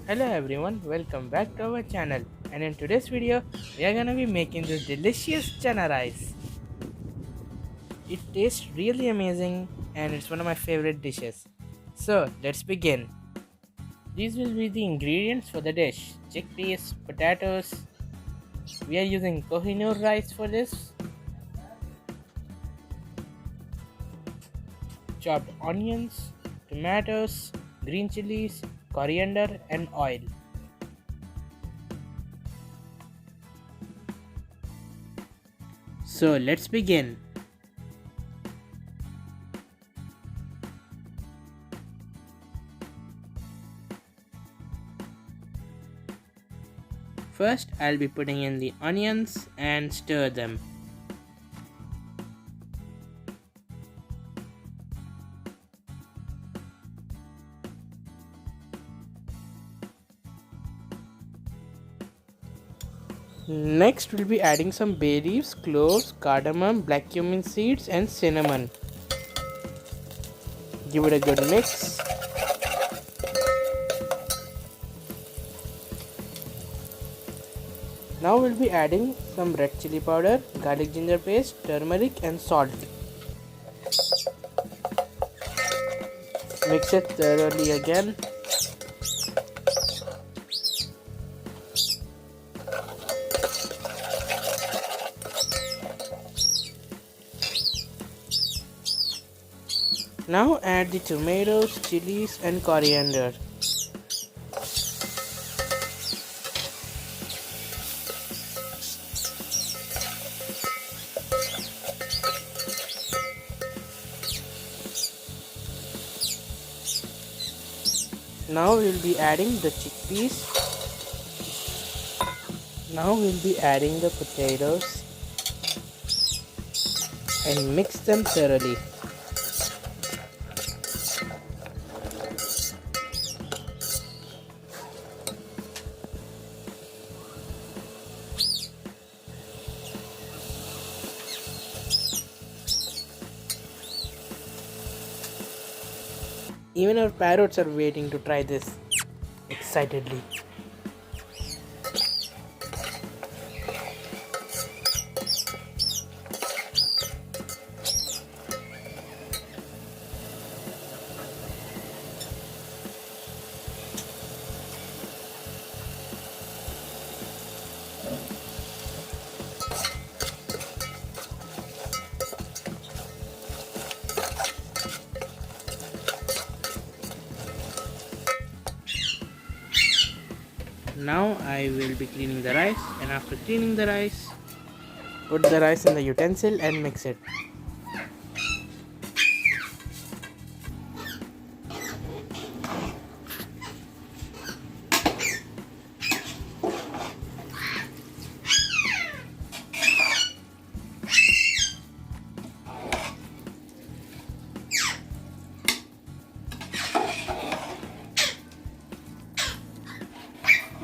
Hello everyone, welcome back to our channel, and in today's video we are gonna be making this delicious chana rice. It tastes really amazing and it's one of my favorite dishes. So let's begin. These will be the ingredients for the dish: chickpeas, potatoes. We are using Kohinoor rice for this, chopped onions, tomatoes, green chilies, coriander and oil. So let's begin. First, I'll be putting in the onions and stir them. Next, we'll be adding some bay leaves, cloves, cardamom, black cumin seeds, and cinnamon. Give it a good mix. Now we'll be adding some red chili powder, garlic ginger paste, turmeric, and salt. Mix it thoroughly again. Now add the tomatoes, chilies, and coriander. Now we'll be adding the chickpeas. Now we'll be adding the potatoes and mix them thoroughly. Even our parrots are waiting to try this excitedly. Now I will be cleaning the rice, and after cleaning the rice, put the rice in the utensil and mix it.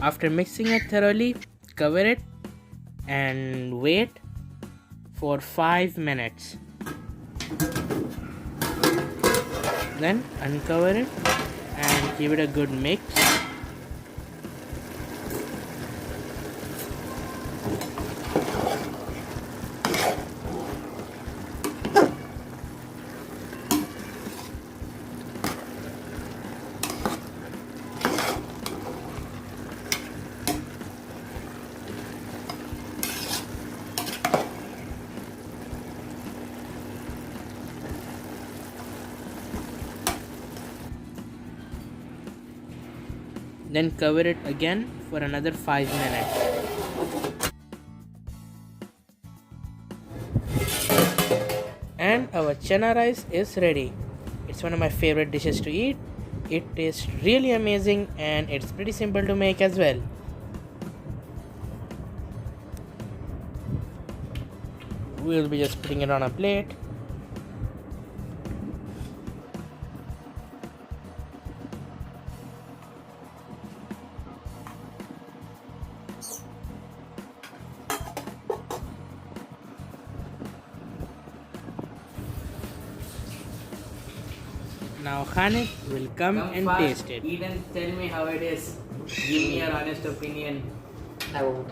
After mixing it thoroughly, cover it and wait for 5 minutes. Then uncover it and give it a good mix. Then cover it again for another 5 minutes. And our chana rice is ready. It's one of my favorite dishes to eat. It tastes really amazing and it's pretty simple to make as well. We'll be just putting it on a plate. Now Khanit will come and fast, taste it. eat and tell me how it is. Give me your honest opinion. I won't.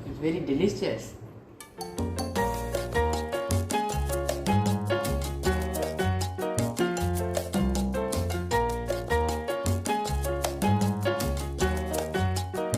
It's very delicious.